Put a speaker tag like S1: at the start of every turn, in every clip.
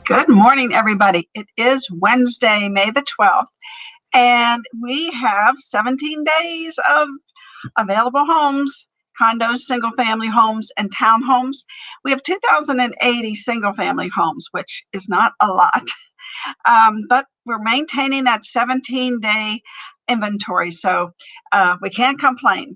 S1: Good morning, everybody. It is Wednesday, May the 12th, and we have 17 days of available homes, condos, single-family homes, and townhomes. We have 2,080 single-family homes, which is not a lot, but we're maintaining that 17-day inventory, so we can't complain.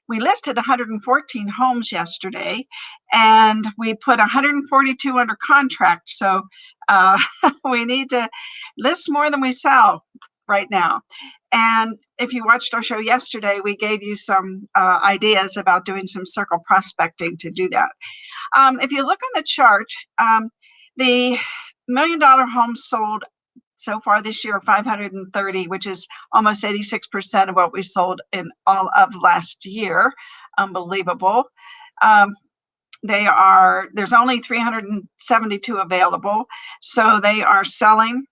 S1: We listed 114 homes yesterday, and we put 142 under contract. So we need to list more than we sell right now. And if you watched our show yesterday, we gave you some ideas about doing some circle prospecting to do that. If you look on the chart, the $1 million homes sold so far this year, 530, which is almost 86% of what we sold in all of last year. Unbelievable. There's only 372 available, so they are selling,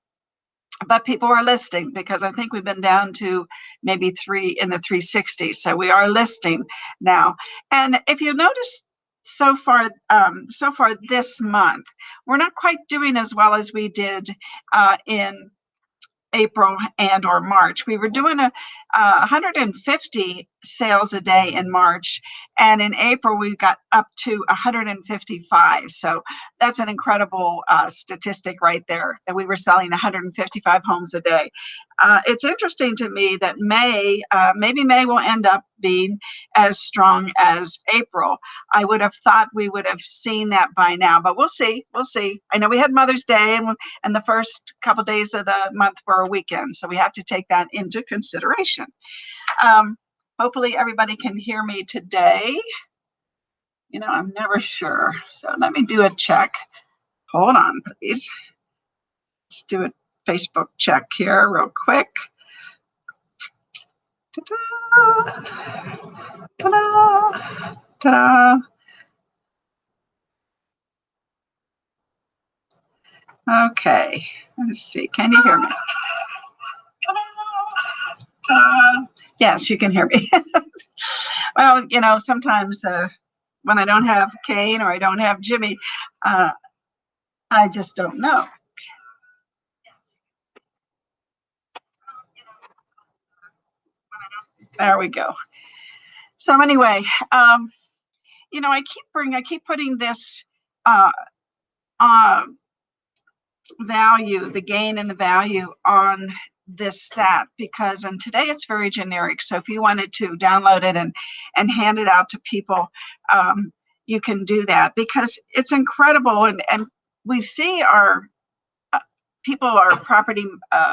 S1: but people are listing because I think we've been down to maybe three in the 360s. So we are listing now. And if you notice, so far this month, we're not quite doing as well as we did in April and or March. We were doing 150 sales a day in March, and in April we got up to 155. So that's an incredible statistic right there, that we were selling 155 homes a day. It's interesting to me that maybe May will end up being as strong as April. I would have thought we would have seen that by now, but we'll see. I know we had Mother's Day, and the first couple days of the month were a weekend, so we have to take that into consideration. Hopefully everybody can hear me today. I'm never sure, so let me do a check. Hold on, please. Let's do a Facebook check here real quick. Ta-da! Ta-da! Ta-da! Okay, let's see. Can you hear me? Ta-da! Yes, you can hear me. Well, sometimes when I don't have Kane or I don't have Jimmy, I just don't know. There we go. So anyway, I keep putting this value, the gain and the value on this stat, because and today it's very generic. So if you wanted to download it and hand it out to people, you can do that, because it's incredible. And we see our people are property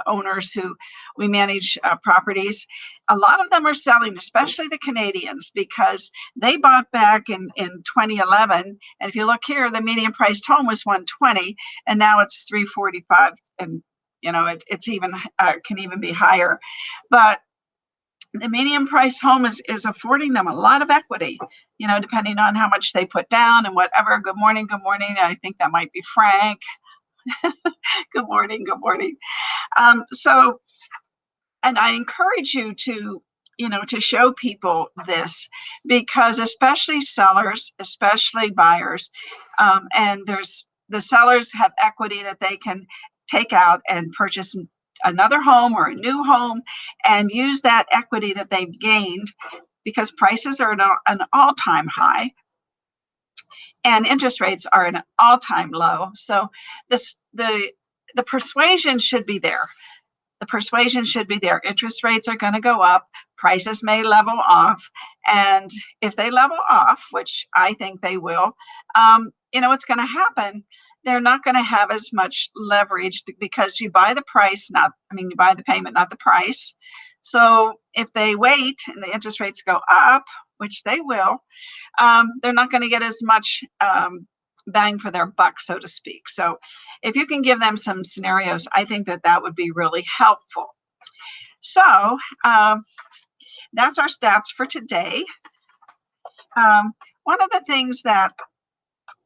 S1: owners who we manage properties. A lot of them are selling, especially the Canadians, because they bought back in 2011. And if you look here, the median priced home was 120, and now it's 345. And it's even can even be higher. But the median price home is affording them a lot of equity, depending on how much they put down and whatever. Good morning. I think that might be Frank. Good morning. So, and I encourage you to show people this, because especially sellers, especially buyers, and the sellers have equity that they can take out and purchase another home or a new home and use that equity that they've gained, because prices are at an all-time high. And interest rates are at an all-time low. So the persuasion should be there. Interest rates are going to go up. Prices may level off. And if they level off, which I think they will, what's going to happen? They're not going to have as much leverage, because you buy the payment, not the price. So if they wait and the interest rates go up, which they will, they're not going to get as much bang for their buck, so to speak. So if you can give them some scenarios, I think that would be really helpful. So that's our stats for today. One of the things that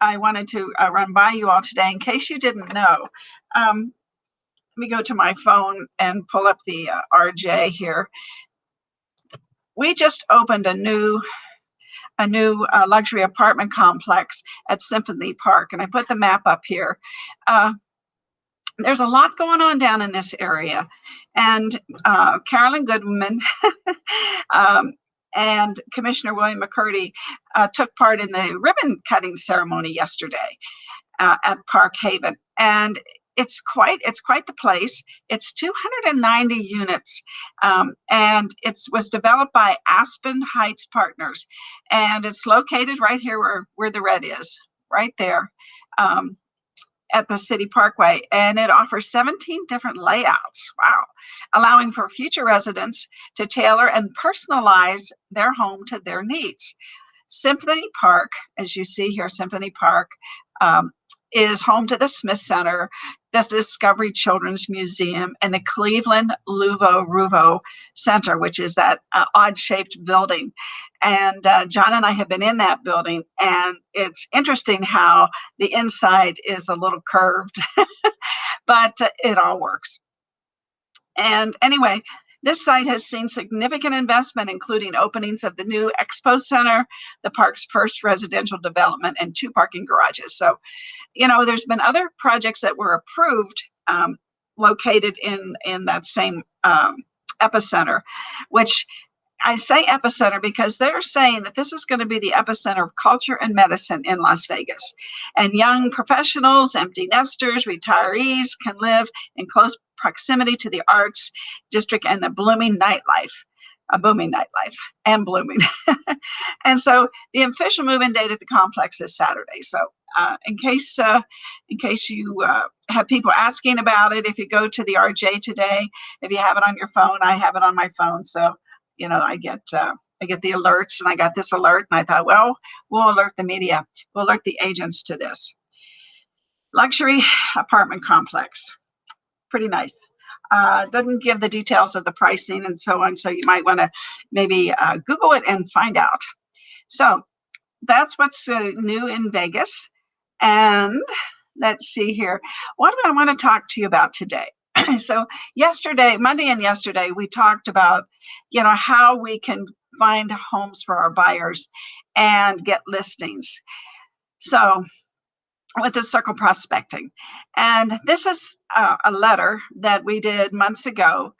S1: I wanted to run by you all today, in case you didn't know, let me go to my phone and pull up the RJ here. We just opened a new luxury apartment complex at Symphony Park, and I put the map up here. there's a lot going on down in this area. And Carolyn Goodman and Commissioner William McCurdy took part in the ribbon cutting ceremony yesterday at Park Haven. And it's quite the place. It's 290 units, and it was developed by Aspen Heights Partners, and it's located right here where the red is, right there. At the City Parkway, and it offers 17 different layouts. Wow. Allowing for future residents to tailor and personalize their home to their needs. Symphony Park, as you see here, Symphony Park is home to the Smith Center, the Discovery Children's Museum, and the Cleveland Ruvo Center, which is that odd-shaped building. And John and I have been in that building, and it's interesting how the inside is a little curved, but it all works. And anyway, this site has seen significant investment, including openings of the new Expo Center, the park's first residential development, and 2 parking garages. So, there's been other projects that were approved located in that same epicenter, which I say epicenter because they're saying that this is going to be the epicenter of culture and medicine in Las Vegas. And young professionals, empty nesters, retirees can live in close proximity to the arts district and the booming nightlife. And blooming. And so the official move-in date at the complex is Saturday. So in case you have people asking about it, if you go to the RJ today, if you have it on your phone, I have it on my phone. So, I get the alerts, and I got this alert, and I thought, well, we'll alert the media. We'll alert the agents to this. Luxury apartment complex. Pretty nice. Doesn't give the details of the pricing and so on, so you might want to maybe Google it and find out. So that's what's new in Vegas. And let's see here. What do I want to talk to you about today? So Monday and yesterday, we talked about, how we can find homes for our buyers and get listings. So with the circle prospecting. And this is a letter that we did months ago,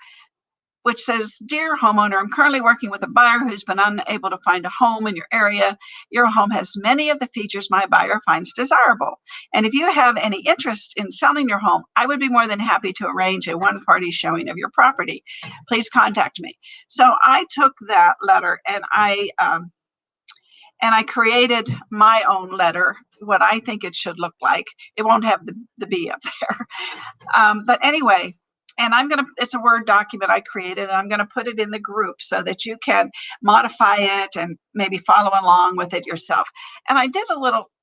S1: which says, "Dear homeowner, I'm currently working with a buyer who's been unable to find a home in your area. Your home has many of the features my buyer finds desirable. And if you have any interest in selling your home, I would be more than happy to arrange a one-party showing of your property. Please contact me." So I took that letter and I created my own letter, what I think it should look like. It won't have the B up there. But anyway, and it's a Word document I created, and I'm going to put it in the group so that you can modify it and maybe follow along with it yourself. And I did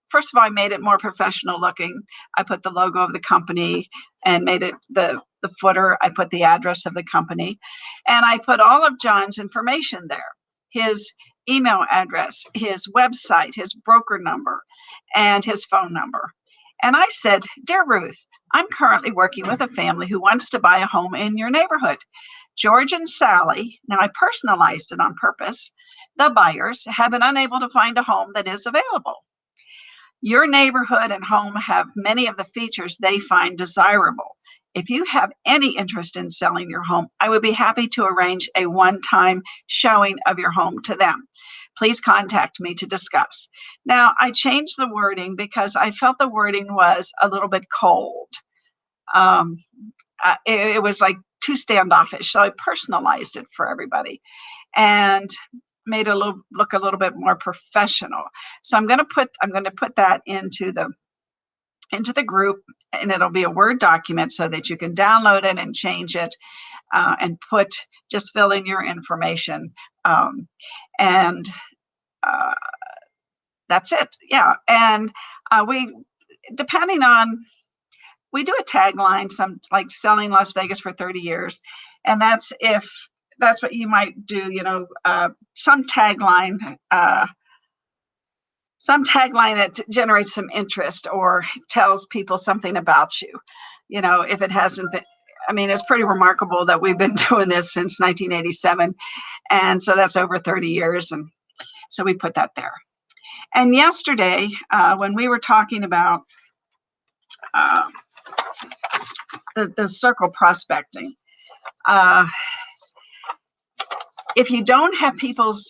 S1: first of all, I made it more professional looking. I put the logo of the company and made it the footer. I put the address of the company, and I put all of John's information there. His email address, his website, his broker number, and his phone number. And I said, "Dear Ruth, I'm currently working with a family who wants to buy a home in your neighborhood. George and Sally," now I personalized it on purpose, "the buyers, have been unable to find a home that is available. Your neighborhood and home have many of the features they find desirable. If you have any interest in selling your home, I would be happy to arrange a one-time showing of your home to them. Please contact me to discuss." Now, I changed the wording because I felt the wording was a little bit cold. It was like too standoffish, so I personalized it for everybody and made it look a little bit more professional. So I'm going to put that into the group, and it'll be a Word document so that you can download it and change it and just fill in your information. And that's it. Yeah. And we do a tagline, some like selling Las Vegas for 30 years. And that's what you might do, some tagline that generates some interest or tells people something about you. If it hasn't been, it's pretty remarkable that we've been doing this since 1987. And so that's over 30 years. And so we put that there. And yesterday, when we were talking about the circle prospecting. Uh, if you don't have people's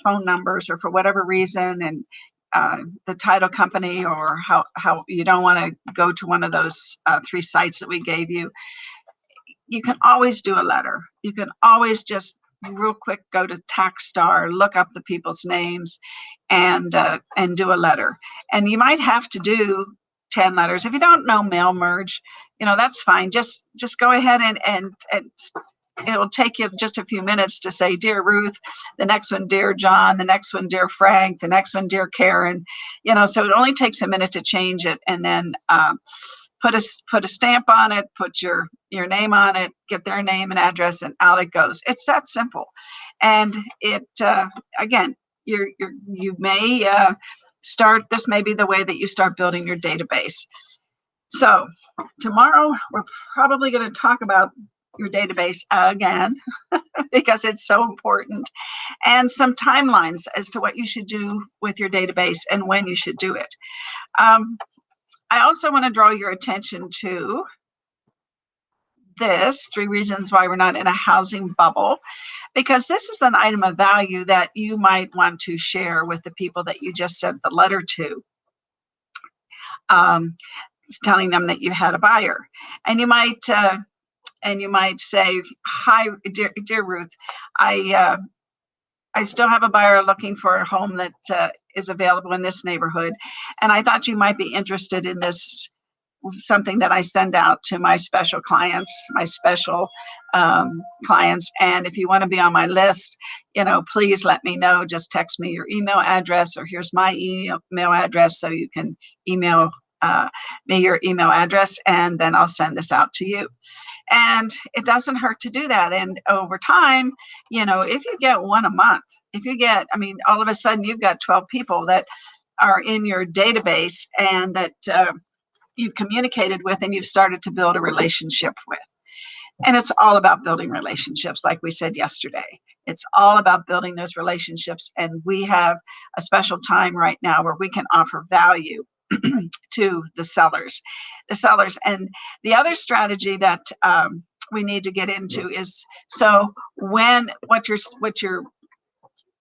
S1: phone numbers, or for whatever reason, and the title company, or how you don't want to go to one of those 3 sites that we gave you, you can always do a letter. You can always just real quick go to Taxstar, look up the people's names, and do a letter. And you might have to do 10 letters. If you don't know mail merge, that's fine. Just go ahead and it'll take you just a few minutes to say, "Dear Ruth," the next one, "Dear John," the next one, "Dear Frank," the next one, "Dear Karen." So it only takes a minute to change it, and then put a stamp on it, put your name on it, get their name and address, and out it goes. It's that simple. And it again, you may start. This may be the way that you start building your database. So tomorrow we're probably going to talk about your database again because it's so important, and some timelines as to what you should do with your database and when you should do it. I also want to draw your attention to this 3 reasons why we're not in a housing bubble, because this is an item of value that you might want to share with the people that you just sent the letter to. Telling them that you had a buyer, and you might say, "Hi, dear Ruth, I still have a buyer looking for a home that is available in this neighborhood, and I thought you might be interested in this, something that I send out to my special clients, and if you want to be on my list, please let me know. Just text me your email address, or here's my email address, so you can email me your email address, and then I'll send this out to you." And it doesn't hurt to do that. And over time, if you get one a month, all of a sudden you've got 12 people that are in your database, and that you've communicated with, and you've started to build a relationship with. And it's all about building relationships, like we said yesterday. It's all about building those relationships. And we have a special time right now where we can offer value to the sellers. And the other strategy that we need to get into is, so what your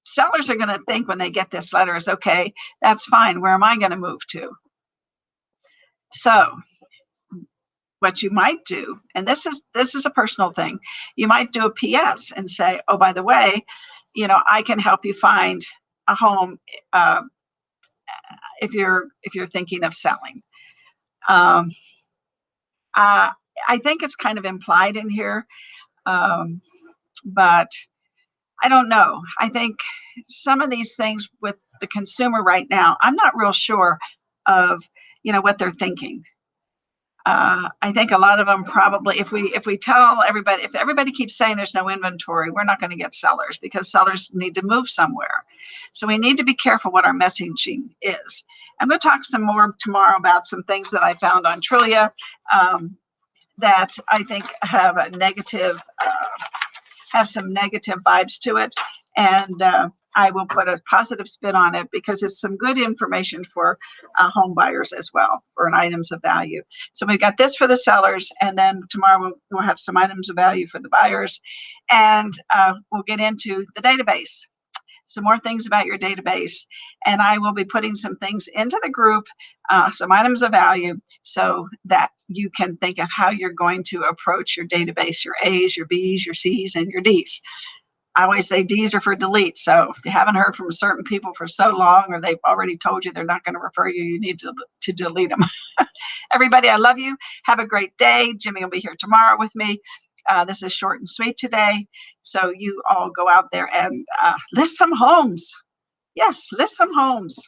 S1: sellers are going to think when they get this letter is, "Okay, that's fine. Where am I going to move to?" So what you might do, and this is a personal thing, you might do a PS and say, "Oh, by the way, I can help you find a home if you're thinking of selling." I think it's kind of implied in here, but I don't know. I think some of these things with the consumer right now, I'm not real sure of what they're thinking. I think a lot of them probably, if we tell everybody, if everybody keeps saying there's no inventory, we're not going to get sellers, because sellers need to move somewhere. So we need to be careful what our messaging is. I'm going to talk some more tomorrow about some things that I found on Trillia that I think have some negative vibes to it. And I will put a positive spin on it, because it's some good information for home buyers as well, for an items of value. So we've got this for the sellers, and then tomorrow we'll have some items of value for the buyers, and we'll get into the database, some more things about your database, and I will be putting some things into the group, some items of value, so that you can think of how you're going to approach your database, your A's, your B's, your C's, and your D's. I always say D's are for delete. So if you haven't heard from certain people for so long, or they've already told you they're not going to refer you, you need to delete them. Everybody, I love you. Have a great day. Jimmy will be here tomorrow with me. This is short and sweet today. So you all go out there and list some homes. Yes, list some homes.